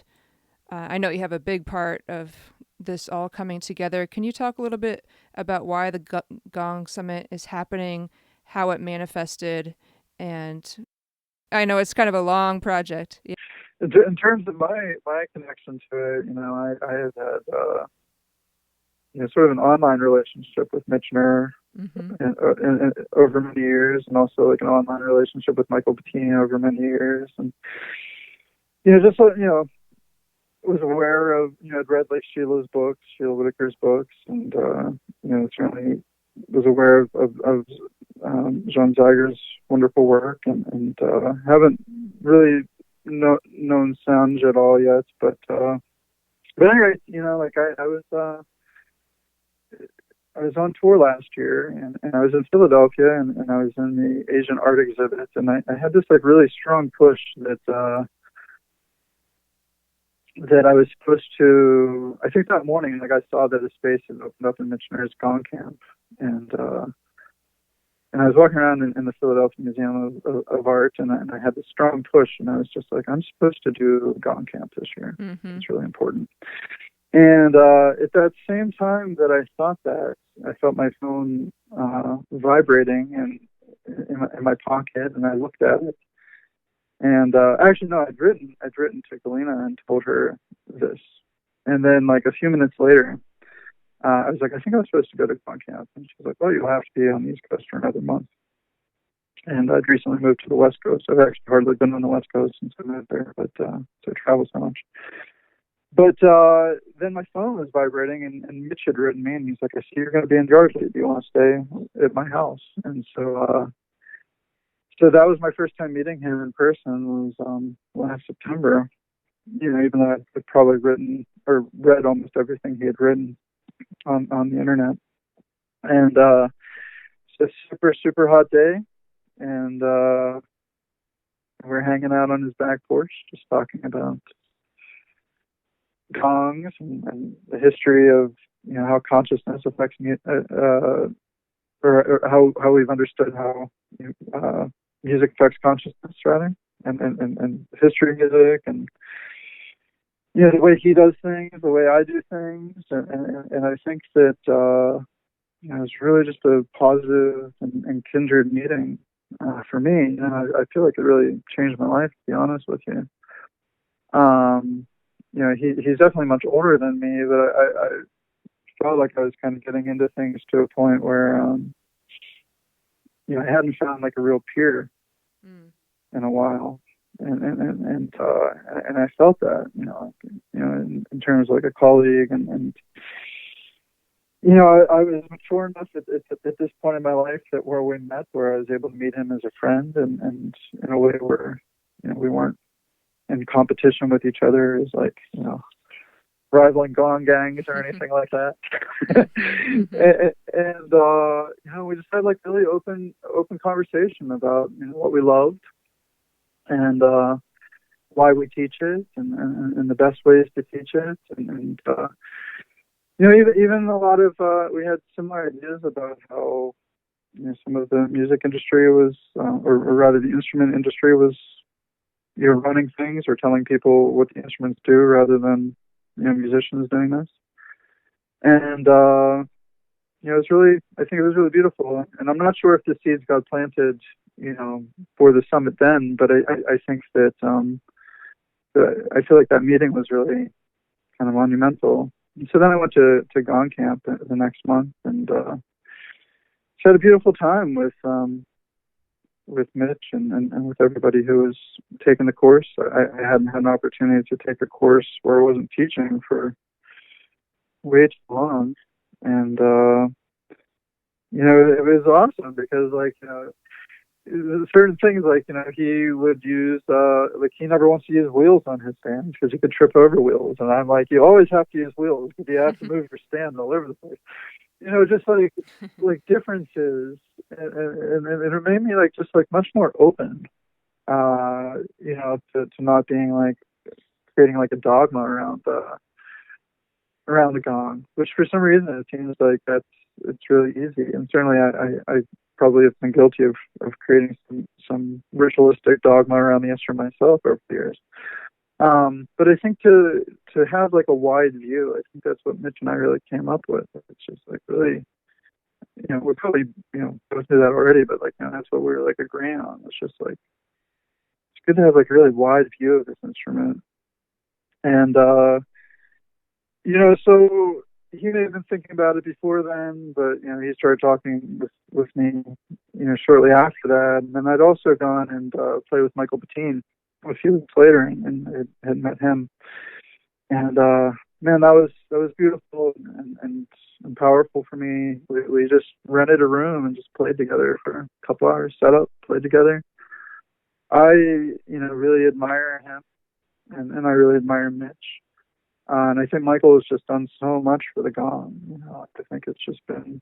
I know you have a big part of this all coming together. Can you talk a little bit about why the Gong Summit is happening, how it manifested, and I know it's kind of a long project. Yeah. In terms of my connection to it, I have had sort of an online relationship with Mitch and over many years, and also like an online relationship with Michael Bettini over many years, and just was aware of I'd read like Sheila Whitaker's books, and certainly was aware of Jean Zeiger's wonderful work, and haven't really known Sanj at all yet, but anyway, I was on tour last year, and I was in Philadelphia, and I was in the Asian art exhibit, and I had this like really strong push that that I was supposed to. I think that morning, like I saw that a space had opened up in Mitch Gong Camp, and I was walking around in the Philadelphia Museum of Art, and I had this strong push, and I was just like, I'm supposed to do Gong Camp this year. Mm-hmm. It's really important. And at that same time that I thought that, I felt my phone vibrating in my pocket, and I looked at it. And actually, no, I'd written to Galena and told her this. And then, like a few minutes later, I was like, I think I was supposed to go to Gong Camp. And she was like, well, you'll have to be on the East Coast for another month. And I'd recently moved to the West Coast. I've actually hardly been on the West Coast since I moved there, but so I travel so much. But then my phone was vibrating, and Mitch had written me, and he's like, I see you're going to be in Yardley. Do you want to stay at my house? And so that was my first time meeting him in person, was last September. You know, even though I'd probably written or read almost everything he had written on the internet. And it's a super, super hot day, and we're hanging out on his back porch just talking about gongs and the history of, you know, how consciousness affects or how we've understood how music affects consciousness, rather, and history of music, and, you know, the way he does things, the way I do things, and I think that you know, it's really just a positive and kindred meeting for me, and I feel like it really changed my life, to be honest with you. You know, he's definitely much older than me, but I felt like I was kind of getting into things to a point where you know, I hadn't found like a real peer in a while, and I felt that, you know, in terms of like a colleague, and you know, I was mature enough at this point in my life that where we met, where I was able to meet him as a friend, and in a way where, you know, we weren't in competition with each other as, like, you know, rivaling gong gangs or anything like that. and you know, we just had like really open conversation about, you know, what we loved, and why we teach it, and the best ways to teach it, and you know, even a lot of we had similar ideas about how, you know, some of the music industry was, or rather the instrument industry was, you know, running things or telling people what the instruments do rather than, you know, musicians doing this. And you know, I think it was really beautiful. And I'm not sure if the seeds got planted, you know, for the summit then, but I think that I feel like that meeting was really kind of monumental. And so then I went to Gong Camp the next month, and had a beautiful time with Mitch and with everybody who was taking the course. I hadn't had an opportunity to take a course where I wasn't teaching for way too long, and you know, it was awesome because, like, you know, certain things, like, you know, he would use like, he never wants to use wheels on his stand because he could trip over wheels, and I'm like, you always have to use wheels because you have to move your stand all over the place. You know, just like differences, and it made me like just like much more open, you know, to not being like creating like a dogma around the gong, which for some reason it seems like it's really easy, and certainly I probably have been guilty of creating some ritualistic dogma around the instrument myself over the years. But I think to have like a wide view, I think that's what Mitch and I really came up with. It's just like really, you know, we're probably, you know, go through that already, but like, you know, that's what we were like agreeing on. It's just like, it's good to have like a really wide view of this instrument. And, you know, so he may have been thinking about it before then, but, you know, he started talking with me, you know, shortly after that. And then I'd also gone and played with Michael Bettine a few weeks later, and had met him. And man, that was beautiful and powerful for me. We just rented a room and just played together for a couple hours, set up, played together. I, you know, really admire him, and I really admire Mitch. And I think Michael has just done so much for the gong. You know, I think it's just been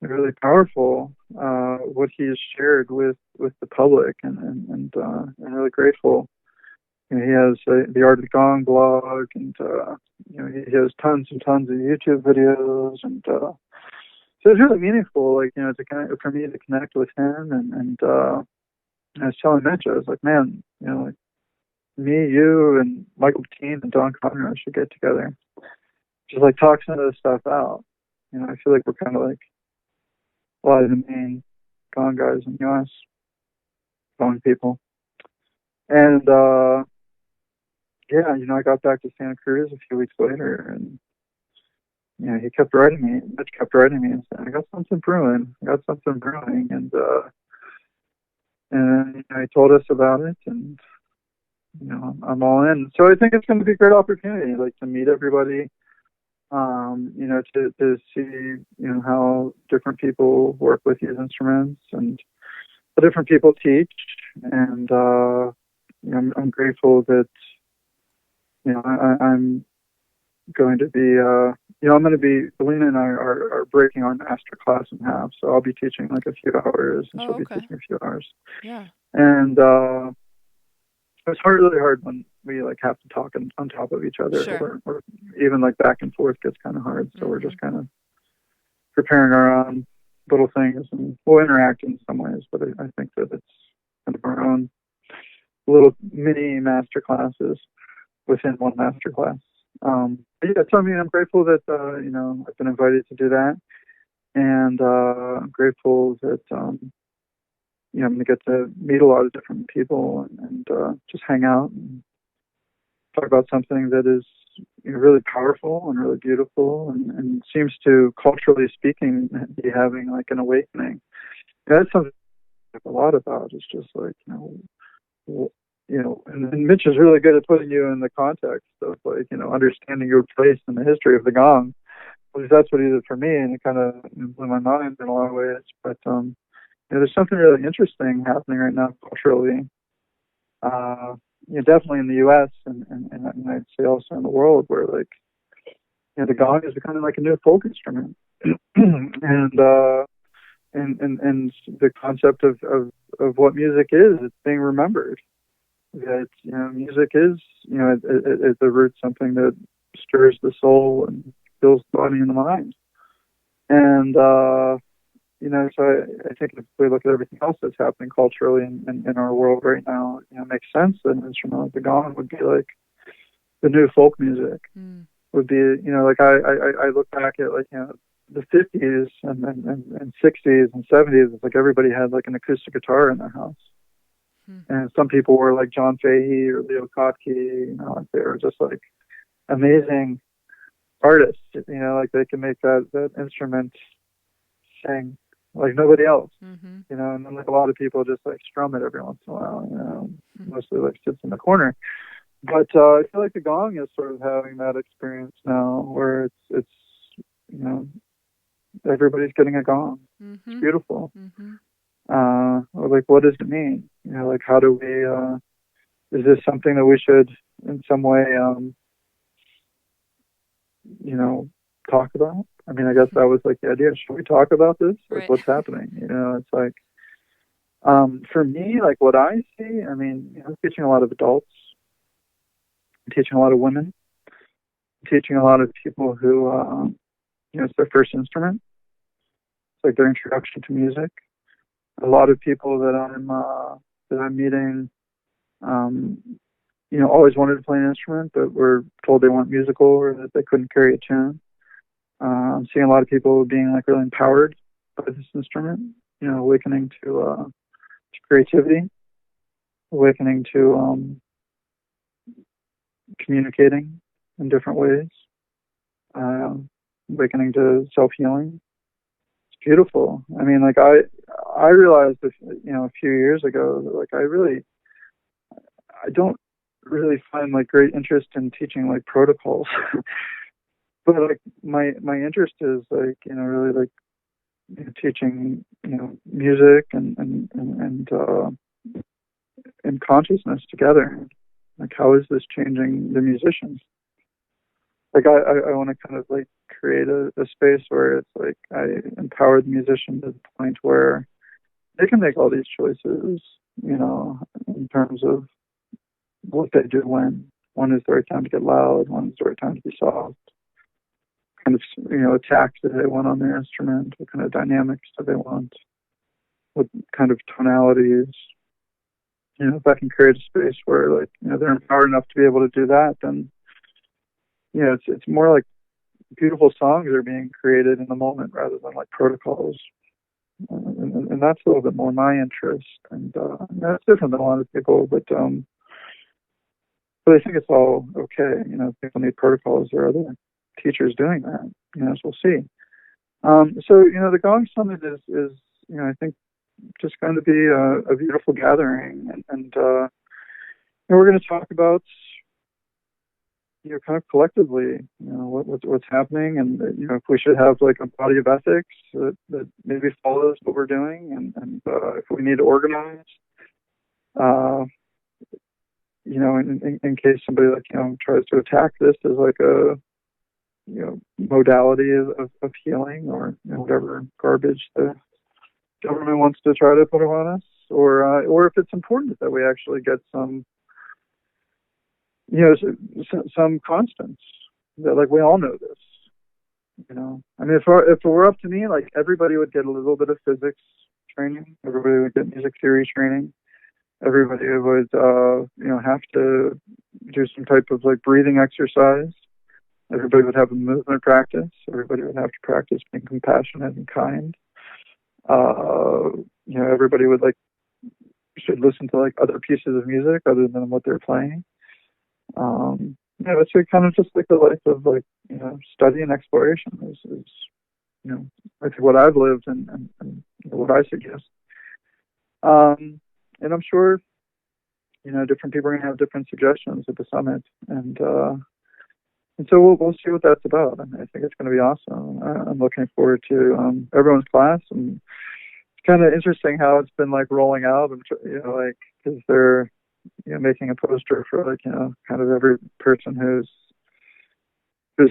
really powerful what he has shared with the public, and really grateful he has the Art of the Gong blog, and he has tons and tons of YouTube videos, and so it's really meaningful, like, for me to connect with him, and I was telling Mitch, I was like, man, like, me, you, and Michael Bettine and Don Conroy should get together, just like talk some of this stuff out. I feel like we're kind of like a lot of the main Gong guys in the U.S., Gong people. And I got back to Santa Cruz a few weeks later, and he kept writing me. Mitch kept writing me and saying, "I got something brewing. And he told us about it, and I'm all in. So I think it's going to be a great opportunity, like, to meet everybody. To see how different people work with these instruments and how different people teach, and I'm grateful that I'm going to be Alina and I are breaking our master class in half, so I'll be teaching like a few hours, and she'll be teaching a few hours. Yeah. And it's really hard when we like have to talk on top of each other, sure. or even like back and forth gets kind of hard. So we're just kind of preparing our own little things, and we'll interact in some ways, but I think that it's kind of our own little mini master classes within one master class. So I'm grateful that I've been invited to do that, and I'm grateful that I'm going to get to meet a lot of different people, and just hang out and talk about something that is really powerful and really beautiful, and seems to, culturally speaking, be having like an awakening. That's something I think a lot about. It's just like and Mitch is really good at putting you in the context of like understanding your place in the history of the gong. Because that's what he did for me, and it kind of blew my mind in a lot of ways. But there's something really interesting happening right now culturally. Definitely in the U.S. and I'd say also in the world, where like the gong is becoming like a new folk instrument, and the concept of what music is, it's being remembered. That music is at the root something that stirs the soul and fills the body and the mind, and so I think if we look at everything else that's happening culturally in our world right now, it makes sense that an instrument like the gong would be like the new folk music. Would be like I look back at like the 50s and 60s and 70s. It's like everybody had like an acoustic guitar in their house. And some people were like John Fahey or Leo Kottke, like they were just like amazing artists, like they can make that instrument sing like nobody else, and then like a lot of people just like strum it every once in a while, mostly like sits in the corner. But I feel like the gong is sort of having that experience now, where it's everybody's getting a gong. It's beautiful. Like, what does it mean? Like, how do we, is this something that we should in some way, talk about? I mean, I guess that was like the idea. Should we talk about this? Like, what's happening? It's like, for me, like what I see, I mean, I'm teaching a lot of adults, I'm teaching a lot of women, I'm teaching a lot of people who, it's their first instrument. It's like their introduction to music. A lot of people that I'm meeting, always wanted to play an instrument, but were told they weren't musical or that they couldn't carry a tune. I'm seeing a lot of people being like really empowered by this instrument, awakening to creativity, awakening to communicating in different ways, awakening to self-healing. It's beautiful. I mean, like I realized, a few years ago, that like I don't really find like great interest in teaching like protocols, but like my interest is like really like teaching music and consciousness together. Like, how is this changing the musicians? Like I want to kind of like create a space where it's like I empower the musician to the point where they can make all these choices, in terms of what they do when is the right time to get loud, when is the right time to be soft, kind of, attack do they want on their instrument, what kind of dynamics do they want, what kind of tonalities. If I can create a space where, like, they're empowered enough to be able to do that, then, it's more like beautiful songs are being created in the moment rather than like protocols. And that's a little bit more my interest. And that's different than a lot of people, but I think it's all okay. People need protocols. There are other teachers doing that, so we'll see. So, the Gong Summit is I think, just going to be a beautiful gathering. And we're going to talk about, kind of collectively, what's happening, and if we should have like a body of ethics that maybe follows what we're doing, and if we need to organize, in case somebody tries to attack this as like a modality of healing, or whatever garbage the government wants to try to put on us, or if it's important that we actually get some some constants, that, like, we all know this. I mean, if it were up to me, like, everybody would get a little bit of physics training, everybody would get music theory training, everybody would have to do some type of like breathing exercise, everybody would have a movement practice, everybody would have to practice being compassionate and kind. Everybody should listen to like other pieces of music other than what they're playing. It's kind of just like the life of study and exploration is I think what I've lived and what I suggest. And I'm sure, different people are going to have different suggestions at the summit, and so we'll see what that's about. I mean, I think it's going to be awesome. I'm looking forward to everyone's class, and it's kind of interesting how it's been like rolling out, and because they're making a poster for kind of every person who's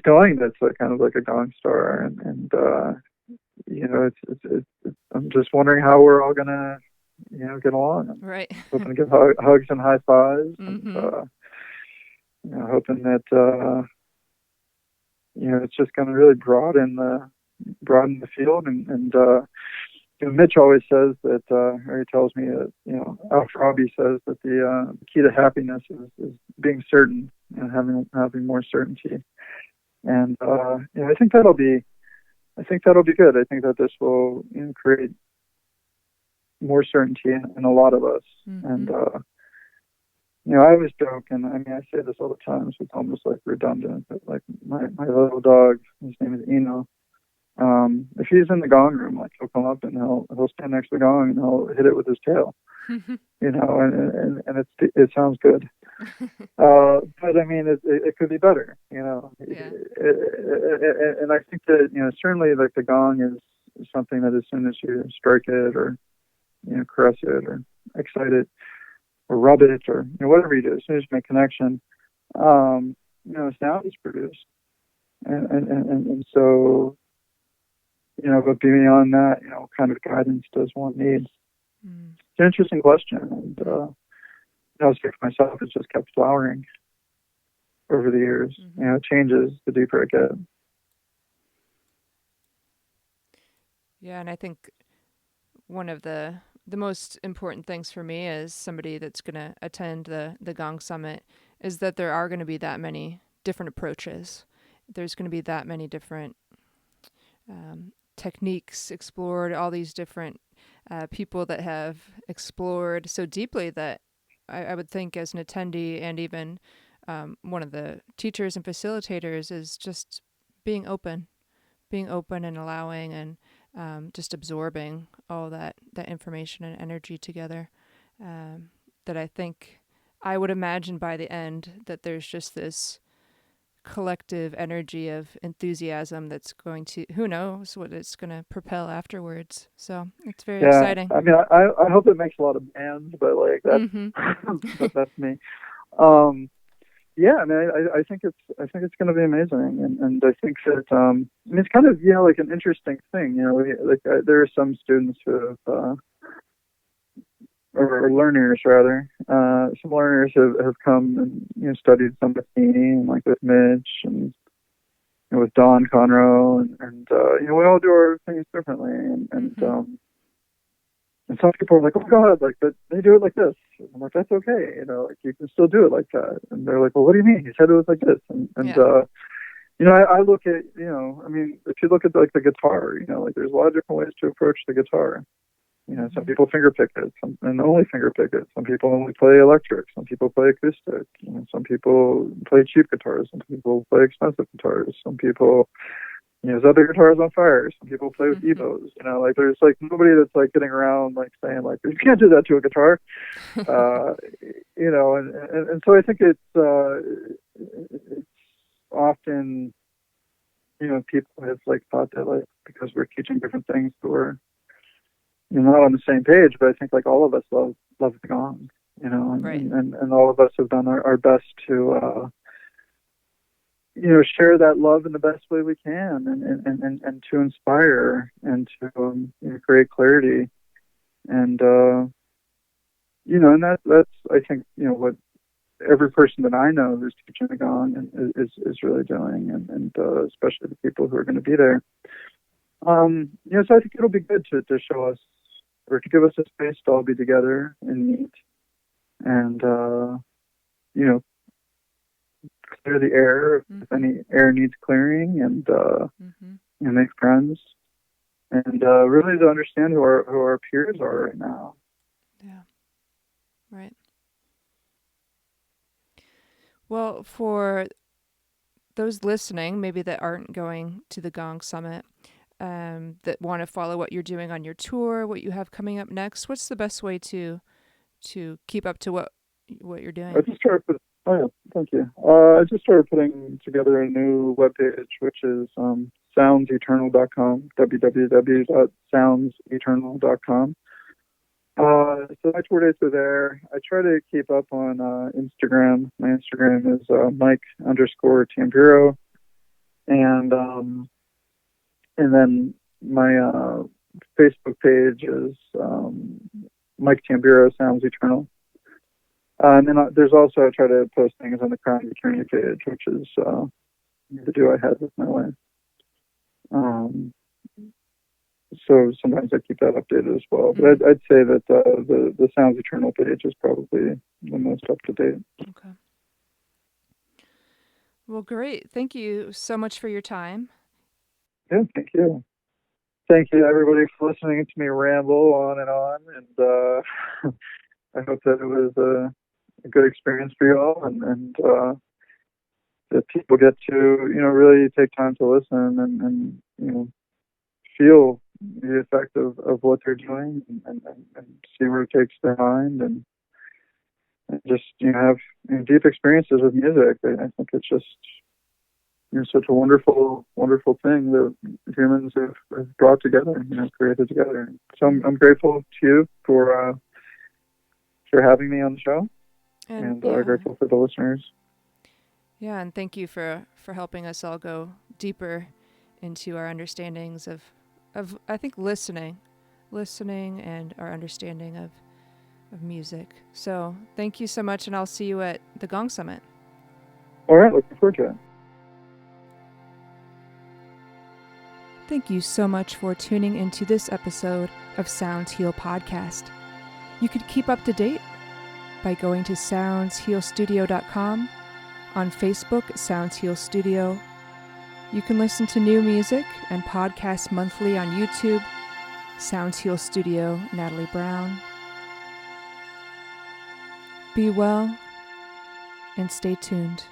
going, that's like kind of like a gong star, and it's I'm just wondering how we're all gonna get along. Right. Hoping to give hugs and high fives, mm-hmm. and hoping that it's just going to really broaden the field, and Mitch always says that, or he tells me that, Al-Farabi says that the key to happiness is being certain and having more certainty. And I think that'll be good. I think that this will create more certainty in a lot of us. Mm-hmm. And I always joke, and I mean, I say this all the time, so it's almost like redundant, but like my little dog, his name is Eno. If he's in the gong room, like, he'll come up and he'll stand next to the gong and he'll hit it with his tail, and it sounds good. But I mean, it could be better, Yeah. And I think that, certainly, like, the gong is something that as soon as you strike it, or, caress it, or excite it, or rub it, or whatever you do, as soon as you make connection, sound is produced, and so, but beyond that, what kind of guidance does one need? Mm. It's an interesting question, and I was for myself, it's just kept flowering over the years. Mm-hmm. It changes the deeper I get. Yeah, and I think one of the most important things for me as somebody that's going to attend the Gong Summit is that there are going to be that many different approaches. There's going to be that many different techniques explored, all these different people that have explored so deeply that I would think, as an attendee and even one of the teachers and facilitators, is just being open and allowing, and just absorbing all that information and energy together. That I think, I would imagine by the end that there's just this collective energy of enthusiasm that's going to, who knows what it's going to propel afterwards. So it's very exciting. I mean, I hope it makes a lot of bands, but like that's but that's me. I mean, I think it's going to be amazing, and I think that I mean, it's kind of like an interesting thing. There are some students who have or learners rather. Some learners have come and studied some with me, and like with Mitch and with Don Conroe, and we all do our things differently, and some people are like, oh my God, like, but they do it like this. I'm like, that's okay, like you can still do it like that. And they're like, well, what do you mean? He said it was like this. I look at, if you look at like the guitar, like there's a lot of different ways to approach the guitar. Some people finger pick it, and only finger pick it. Some people only play electric. Some people play acoustic. Some people play cheap guitars. Some people play expensive guitars. Some people use other guitars on fire. Some people play with Evos. Like there's like nobody that's like getting around like saying like you can't do that to a guitar. And so I think it's often people have like thought that like because we're teaching different things, we're not on the same page, but I think like all of us love the gong, Right. and all of us have done our best to share that love in the best way we can, and to inspire and to create clarity, and and that's I think what every person that I know who's teaching the gong is really doing, and especially the people who are going to be there. So I think it'll be good to show us, or to give us a space to all be together and meet, and clear the air if any air needs clearing, and make friends, and really to understand who our peers are right now. Yeah, right. Well, for those listening, maybe that aren't going to the Gong Summit, that want to follow what you're doing on your tour, what you have coming up next, what's the best way to keep up to what you're doing? Thank you. I just started putting together a new webpage, which is soundseternal.com, www.soundseternal.com. So my tour dates are there. I try to keep up on Instagram. My Instagram is Mike_Tamburo, and then my Facebook page is Mike Tamburo Sounds Eternal. And then there's also, I try to post things on the Crown Eternity page, which is the do I had with my wife. So sometimes I keep that updated as well. But I'd say that the Sounds Eternal page is probably the most up to date. Okay. Well, great. Thank you so much for your time. Yeah, thank you. Thank you, everybody, for listening to me ramble on. And I hope that it was a good experience for you all, and that people get to, really take time to listen and feel the effect of what they're doing, and see where it takes their mind, and just, have deep experiences with music. I think it's just, such a wonderful, wonderful thing that humans have brought together, created together. So I'm grateful to you for having me on the show, and grateful for the listeners. Yeah, and thank you for helping us all go deeper into our understandings of I think listening and our understanding of music. So thank you so much, and I'll see you at the Gong Summit. All right, looking forward to it. Thank you so much for tuning into this episode of Sounds Heal Podcast. You could keep up to date by going to soundshealstudio.com, on Facebook, Sounds Heal Studio. You can listen to new music and podcasts monthly on YouTube, Sounds Heal Studio, Natalie Brown. Be well and stay tuned.